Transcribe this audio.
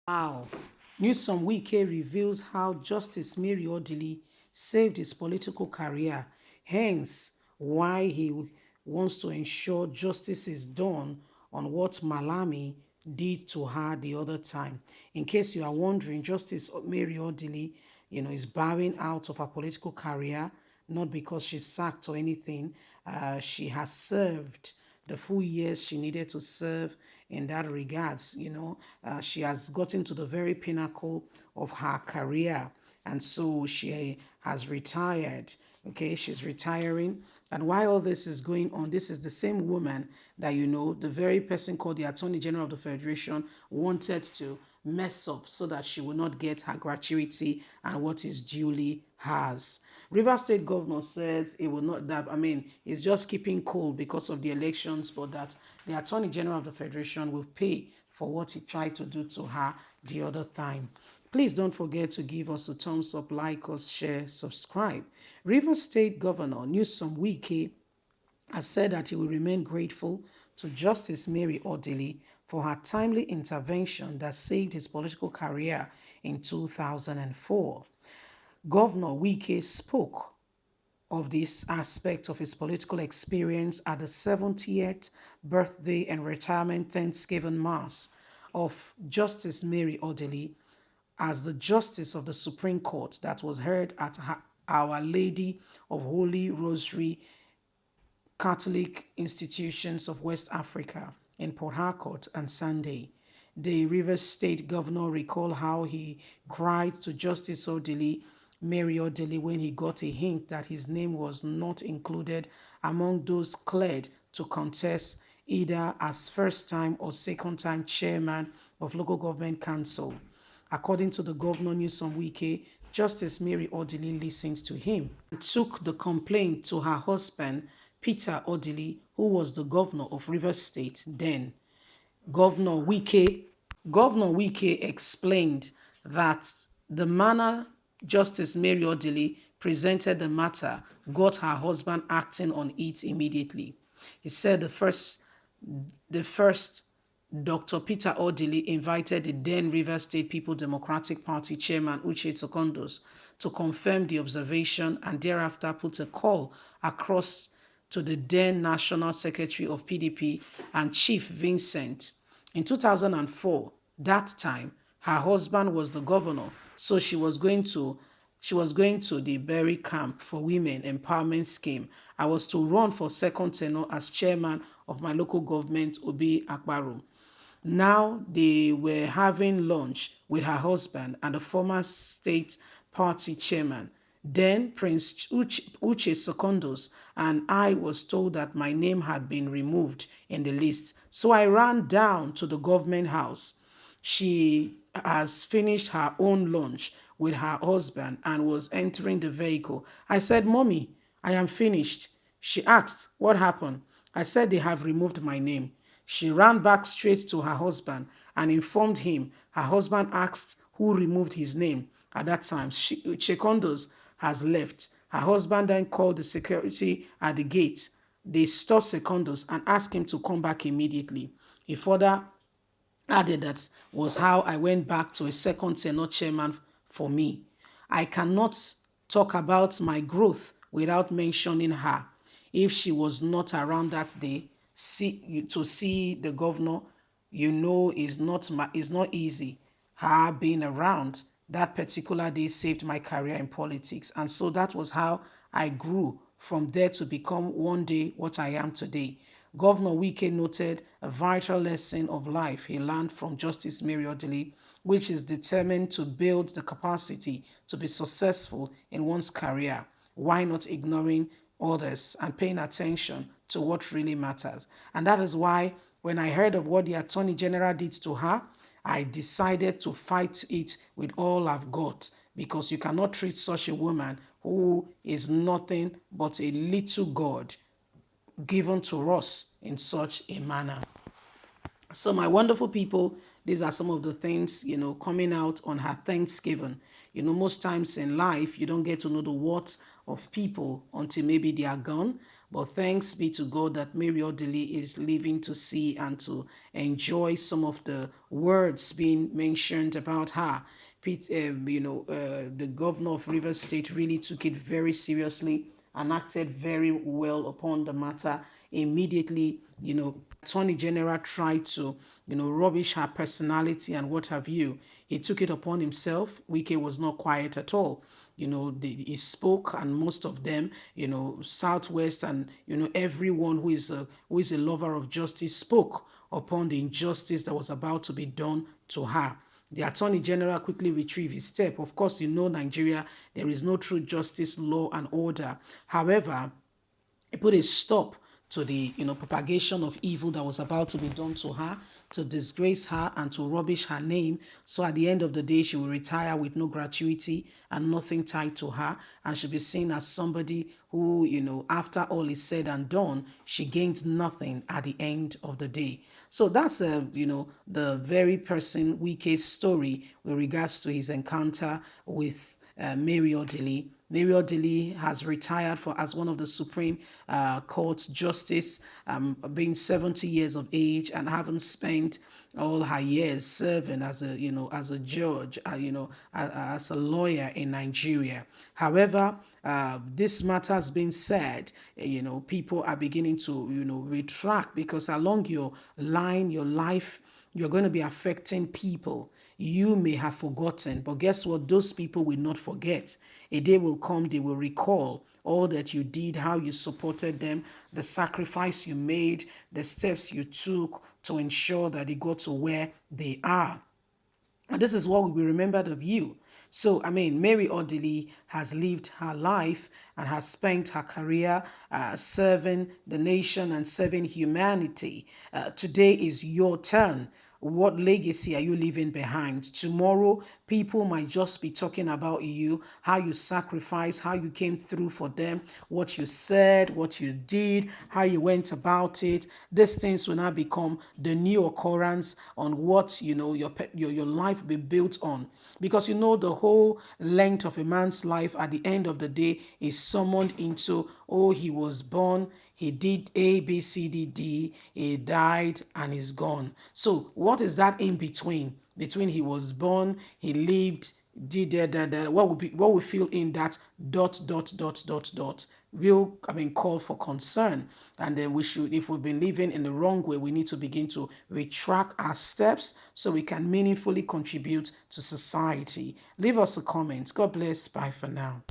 Wow. News from Wike reveals how Justice Mary Odili saved his political career, hence why he wants to ensure justice is done on what Malami did to her the other time. In case you are wondering, Justice Mary Odili, is bowing out of her political career, not because she's sacked or anything. She has served the full years she needed to serve in that regards. She has gotten to the very pinnacle of her career, and so she has retired. Okay, she's retiring. And while all this is going on, this is the same woman that, the very person called the Attorney General of the Federation wanted to mess up so that she will not get her gratuity and what is duly hers. River State Governor says it will not, that, it's just keeping cool because of the elections, but that the Attorney General of the Federation will pay for what he tried to do to her the other time. Please don't forget to give us a thumbs up, like us, share, subscribe. River State Governor Newsom Wike has said that he will remain grateful to Justice Mary Odili for her timely intervention that saved his political career in 2004. Governor Wike spoke of this aspect of his political experience at the 70th birthday and retirement Thanksgiving Mass of Justice Mary Odili as the Justice of the Supreme Court that was held at Our Lady of Holy Rosary Catholic Institutions of West Africa in Port Harcourt on Sunday. The Rivers State Governor recalled how he cried to Justice Mary Odili, when he got a hint that his name was not included among those cleared to contest either as first-time or second-time chairman of local government council. According to the governor Newsom Wike, Justice Mary Odili listened to him and took the complaint to her husband, Peter Odili, who was the governor of Rivers State then. Governor Wike, Governor Wike explained that the manner Justice Mary Odili presented the matter got her husband acting on it immediately. He said the first Dr. Peter Odili invited the then Rivers State People Democratic Party chairman Uche Secondos to confirm the observation, and thereafter put a call across to the then National Secretary of PDP and Chief Vincent. In 2004, that time, her husband was the governor, so she was going to the Berry Camp for Women Empowerment Scheme. I was to run for second tenure as chairman of my local government, Obi Akbaru. Now they were having lunch with her husband and the former state party chairman. Then Prince Uche Secondos and I was told that my name had been removed in the list. So I ran down to the government house. She has finished her own lunch with her husband and was entering the vehicle. I said, Mommy, I am finished. She asked, what happened? I said, they have removed my name. She ran back straight to her husband and informed him. Her husband asked who removed his name. At that time, Chekondos has left. Her husband then called the security at the gate. They stopped Secondos and asked him to come back immediately. He further added that was how I went back to a second tenure chairman for me. I cannot talk about my growth without mentioning her. If she was not around that day to see the governor, is not easy. Her being around that particular day saved my career in politics. And so that was how I grew from there to become one day what I am today. Governor Wike noted a vital lesson of life he learned from Justice Mary Odili, which is determined to build the capacity to be successful in one's career. Why not ignoring others and paying attention to what really matters? And that is why when I heard of what the Attorney General did to her, I decided to fight it with all I've got, because you cannot treat such a woman who is nothing but a little God given to us in such a manner. So, my wonderful people, these are some of the things, coming out on her Thanksgiving. Most times in life, you don't get to know the worth of people until maybe they are gone. But thanks be to God that Mary Odili is living to see and to enjoy some of the words being mentioned about her. The governor of Rivers State really took it very seriously and acted very well upon the matter. Immediately, Attorney General tried to, rubbish her personality and what have you. He took it upon himself. Wike was not quiet at all. He spoke, and most of them, Southwest, and everyone who is a lover of justice spoke upon the injustice that was about to be done to her. The Attorney General quickly retrieved his step. Of course, Nigeria, there is no true justice, law, and order. However, it put a stop to the propagation of evil that was about to be done to her, to disgrace her and to rubbish her name. So at the end of the day, she will retire with no gratuity and nothing tied to her, and she'll be seen as somebody who, after all is said and done, she gains nothing at the end of the day. So that's the very person Wike's story with regards to his encounter with Mary Odili. Mary Odili has retired as one of the Supreme Court justice, being 70 years of age and having spent all her years serving as a judge, as a lawyer in Nigeria. However, this matter has been said, people are beginning to, retract, because along your line, your life, you're going to be affecting people you may have forgotten. But guess what? Those people will not forget. A day will come, they will recall all that you did, how you supported them, the sacrifice you made, the steps you took to ensure that they got to where they are. And this is what will be remembered of you. So, Mary Odili has lived her life and has spent her career serving the nation and serving humanity. Today is your turn. What legacy are you leaving behind? Tomorrow, people might just be talking about you, how you sacrificed, how you came through for them, what you said, what you did, how you went about it. These things will now become the new occurrence on what your life will be built on. Because the whole length of a man's life at the end of the day is summoned into, oh, he was born, he did A, B, C, D, D, he died, and he's gone. So what is that in between? Between he was born, he lived, did that, what we feel in that dot dot dot dot dot will call for concern. And then we should, if we've been living in the wrong way, we need to begin to retract our steps so we can meaningfully contribute to society. Leave us a comment. God bless. Bye for now.